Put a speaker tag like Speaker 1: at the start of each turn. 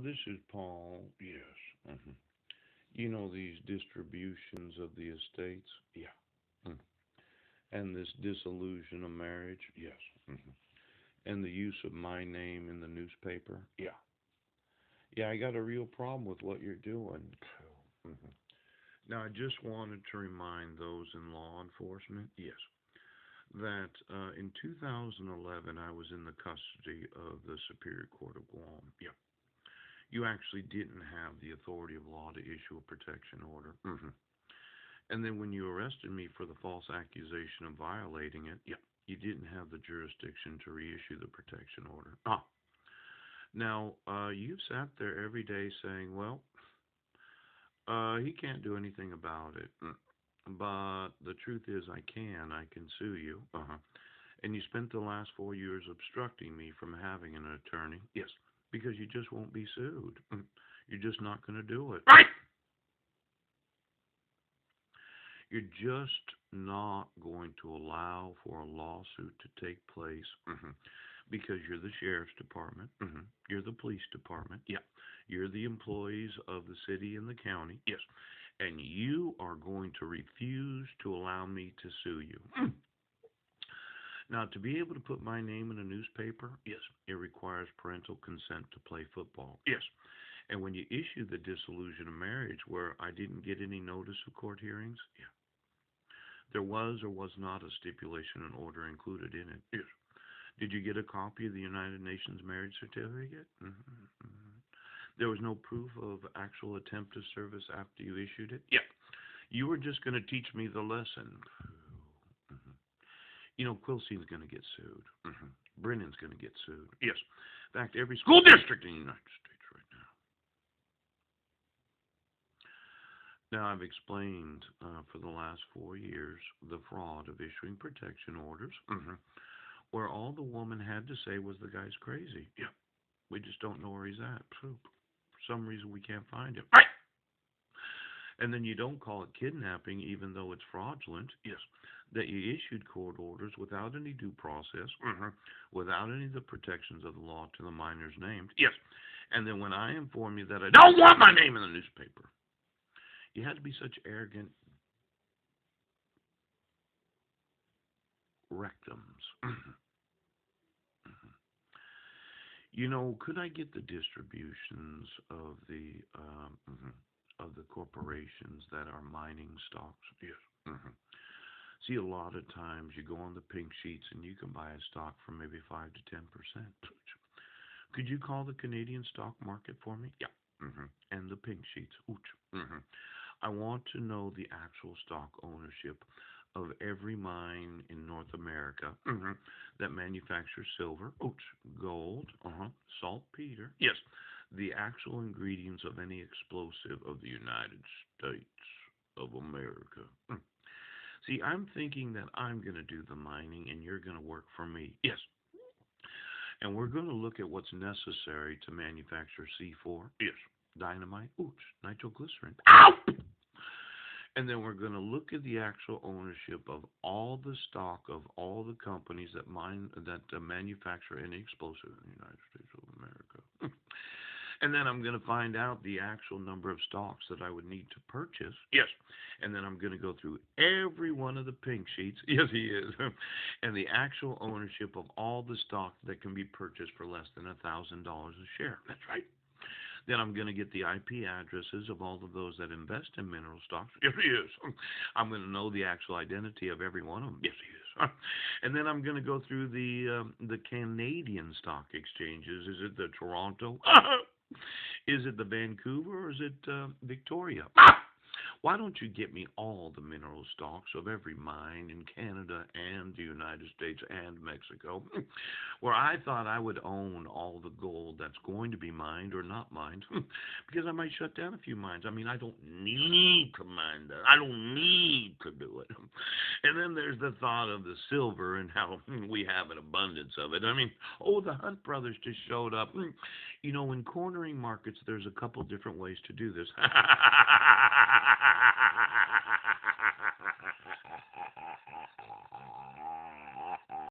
Speaker 1: This is Paul. Yes. You know these distributions of the estates? Yeah. Mhm. And this dissolution of marriage? Yes. And the use of my name in the newspaper? Yeah. Yeah, I got a real problem with what you're doing. Mhm. Now, I just wanted to remind those in law enforcement, yes, that in 2011 I was in the custody of the Superior Court of Guam. Yeah. You actually didn't have the authority of law to issue a protection order. And then when you arrested me for the false accusation of violating it, yeah, you didn't have the jurisdiction to reissue the protection order. Now, you've sat there every day saying, well, he can't do anything about it. But the truth is, I can. I can sue you. And you spent the last 4 years obstructing me from having an attorney. Yes, because you just won't be sued. You're just not going to do it. Right. You're just not going to allow for a lawsuit to take place because you're the sheriff's department. You're the police department. Yeah. You're the employees of the city and the county. Yes. And you are going to refuse to allow me to sue you. Now, to be able to put my name in a newspaper, yes, it requires parental consent to play football. Yes. And when you issue the dissolution of marriage where I didn't get any notice of court hearings, yeah, there was or was not a stipulation and order included in it. Yes. Did you get a copy of the United Nations marriage certificate? There was no proof of actual attempt to service after you issued it? Yeah. You were just going to teach me the lesson. You know, Quilceen's going to get sued. Brennan's going to get sued. Yes. In fact, every school district in the United States right now. Now, I've explained for the last 4 years the fraud of issuing protection orders, where all the woman had to say was the guy's crazy. Yeah. We just don't know where he's at. For some reason, we can't find him. Right. And then you don't call it kidnapping, even though it's fraudulent. Yes. That you issued court orders without any due process, without any of the protections of the law to the minors named. Yes. And then when I inform you that I don't want my name in the newspaper, you had to be such arrogant rectums. You know, could I get the distributions of the corporations that are mining stocks? Yes. See, a lot of times you go on the pink sheets and you can buy a stock for maybe 5 to 10%. Could you call the Canadian stock market for me? Yeah. And the pink sheets. I want to know the actual stock ownership of every mine in North America that manufactures silver, gold, saltpeter. Yes, the actual ingredients of any explosive of the United States of America. See, I'm thinking that I'm going to do the mining and you're going to work for me. Yes. And we're going to look at what's necessary to manufacture C4. Yes. Dynamite. Nitroglycerin. Ow! And then we're going to look at the actual ownership of all the stock of all the companies that manufacture any explosive in the United States of America. And then I'm going to find out the actual number of stocks that I would need to purchase. Yes. And then I'm going to go through every one of the pink sheets. Yes, he is. And the actual ownership of all the stock that can be purchased for less than $1,000 a share. That's right. Then I'm going to get the IP addresses of all of those that invest in mineral stocks. Yes, he is. I'm going to know the actual identity of every one of them. Yes, he is. And then I'm going to go through the Canadian stock exchanges. Is it the Toronto? Is it the Vancouver or is it Victoria? Why don't you get me all the mineral stocks of every mine in Canada and the United States and Mexico, where I thought I would own all the gold that's going to be mined or not mined, because I might shut down a few mines. I mean, I don't need to mine that. I don't need to do it. And then there's the thought of the silver and how we have an abundance of it. I mean, the Hunt brothers just showed up. You know, in cornering markets, there's a couple different ways to do this.